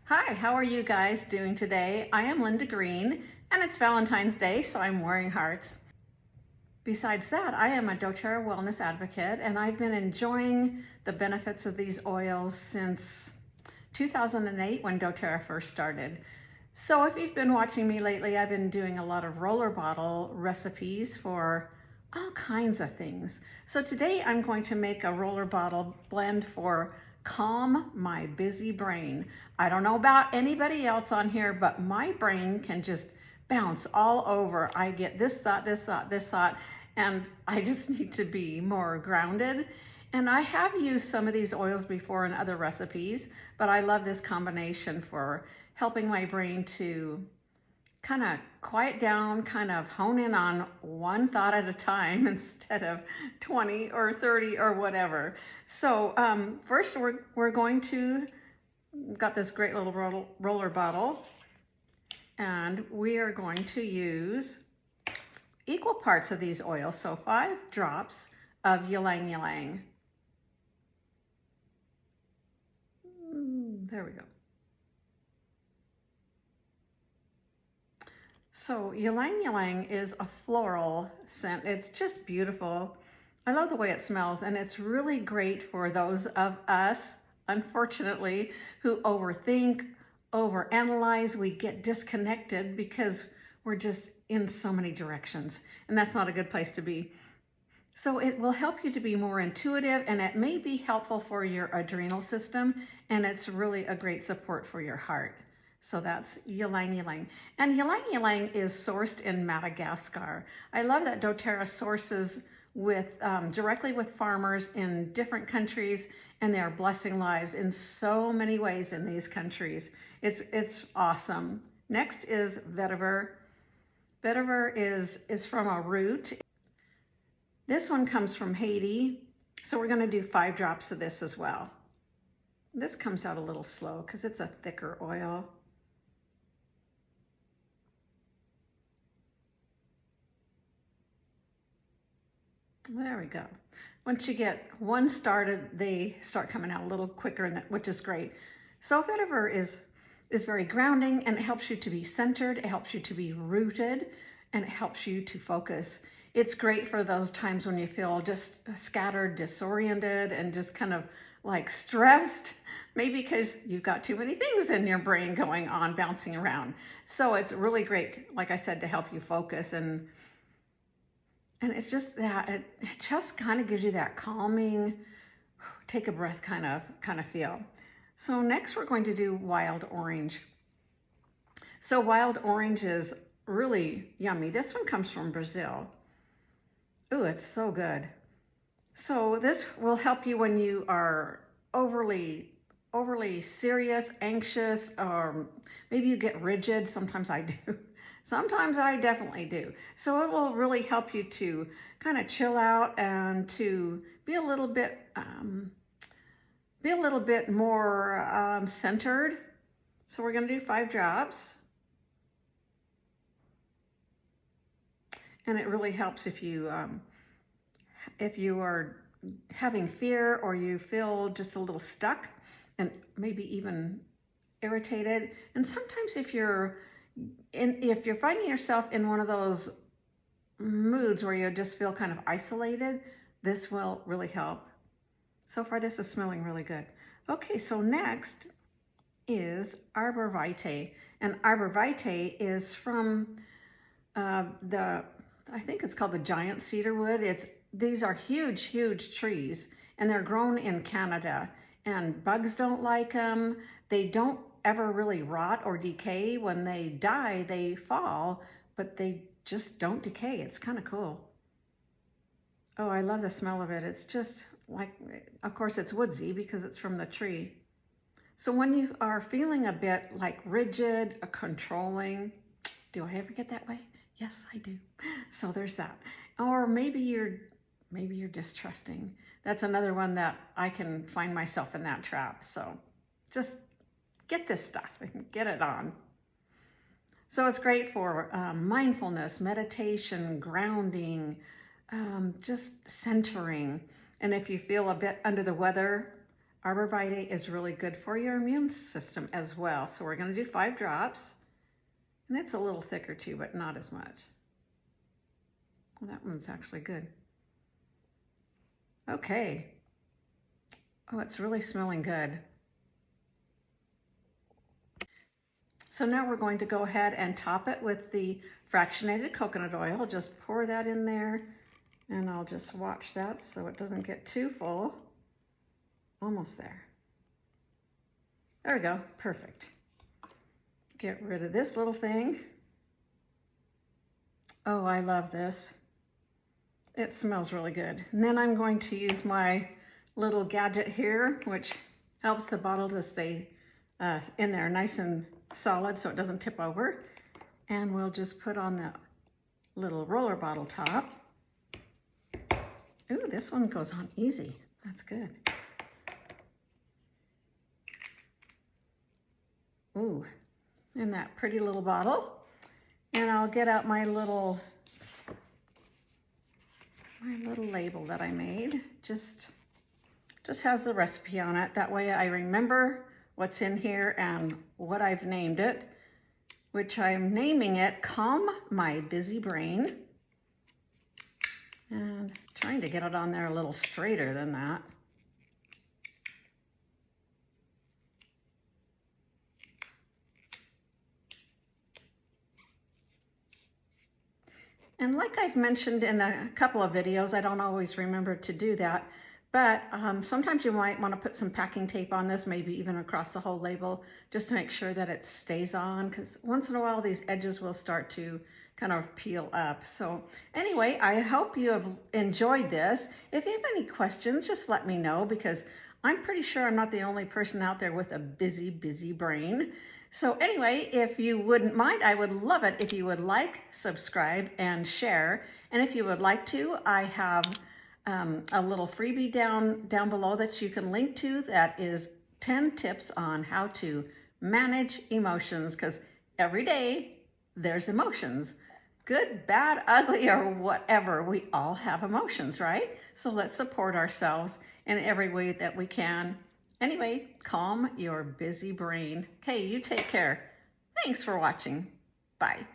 Hi, how are you guys doing today? I am Linda Green, and it's Valentine's Day, so I'm wearing hearts. Besides that, I am a doTERRA wellness advocate, and I've been enjoying the benefits of these oils since 2008 when doTERRA first started. So if you've been watching me lately, I've been doing a lot of roller bottle recipes for all kinds of things. So today I'm going to make a roller bottle blend for calm my busy brain. I don't know about anybody else on here, but my brain can just bounce all over. I get this thought, this thought, this thought, and I just need to be more grounded. And I have used some of these oils before in other recipes, but I love this combination for helping my brain to kind of quiet down, kind of hone in on one thought at a time instead of 20 or 30 or whatever. So first we're going to, got this great little roller bottle, and we are going to use equal parts of these oils, so 5 drops of Ylang Ylang. There we go. So Ylang Ylang is a floral scent. It's just beautiful. I love the way it smells, and it's really great for those of us, unfortunately, who overthink, overanalyze. We get disconnected because we're just in so many directions, and that's not a good place to be. So it will help you to be more intuitive, and it may be helpful for your adrenal system, and it's really a great support for your heart. So that's Ylang Ylang. And Ylang Ylang is sourced in Madagascar. I love that doTERRA sources with directly with farmers in different countries, and they are blessing lives in so many ways in these countries. It's awesome. Next is Vetiver. Vetiver is from a root. This one comes from Haiti, so we're going to do 5 drops of this as well. This comes out a little slow because it's a thicker oil. There we go. Once you get one started, they start coming out a little quicker, which is great. So Vetiver is very grounding, and it helps you to be centered, it helps you to be rooted, and it helps you to focus. It's great for those times when you feel just scattered, disoriented, and just kind of like stressed, maybe because you've got too many things in your brain going on, bouncing around. So it's really great, like I said, to help you focus, and it's just that it just kind of gives you that calming, take a breath kind of feel. So next we're going to do wild orange. So wild orange is really yummy. This one comes from Brazil. Ooh, it's so good. So this will help you when you are overly serious, anxious, or maybe you get rigid. Sometimes I do. Sometimes I definitely do. So it will really help you to kind of chill out and to be a little bit more centered. So we're going to do 5 drops. And it really helps if you are having fear, or you feel just a little stuck and maybe even irritated. And sometimes if you're finding yourself in one of those moods where you just feel kind of isolated, this will really help. So far this is smelling really good. Okay, so next is Arborvitae. And Arborvitae is from I think it's called the giant cedar wood. These are huge, huge trees, and they're grown in Canada, and bugs don't like them. They don't ever really rot or decay. When they die, they fall, but they just don't decay. It's kind of cool. Oh, I love the smell of it. It's just like, of course it's woodsy because it's from the tree. So when you are feeling a bit like rigid, controlling, do I ever get that way? Yes, I do. So there's that. Or maybe you're distrusting. That's another one that I can find myself in that trap. So just get this stuff and get it on. So it's great for mindfulness, meditation, grounding, just centering. And if you feel a bit under the weather, Arborvitae is really good for your immune system as well. So we're going to do 5 drops. And it's a little thicker too, but not as much. Well, that one's actually good. Okay. Oh, it's really smelling good. So now we're going to go ahead and top it with the fractionated coconut oil. Just pour that in there, and I'll just watch that so it doesn't get too full. Almost there. There we go, perfect. Get rid of this little thing. Oh, I love this. It smells really good. And then I'm going to use my little gadget here, which helps the bottle to stay in there nice and solid so it doesn't tip over. And we'll just put on that little roller bottle top. Ooh, this one goes on easy. That's good. Ooh, in that pretty little bottle. And I'll get out my little label that I made. Just has the recipe on it. That way I remember what's in here and what I've named it, which I'm naming it Calm My Busy Brain. And trying to get it on there a little straighter than that. And like I've mentioned in a couple of videos, I don't always remember to do that, but sometimes you might want to put some packing tape on this, maybe even across the whole label, just to make sure that it stays on, because once in a while these edges will start to kind of peel up. So anyway, I hope you have enjoyed this. If you have any questions, just let me know, because I'm pretty sure I'm not the only person out there with a busy, busy brain. So anyway, if you wouldn't mind, I would love it if you would like, subscribe, and share. And if you would like to, I have a little freebie down below that you can link to that is 10 tips on how to manage emotions, because every day there's emotions. Good, bad, ugly, or whatever. We all have emotions, right? So let's support ourselves in every way that we can. Anyway, calm your busy brain. Okay, you take care. Thanks for watching. Bye.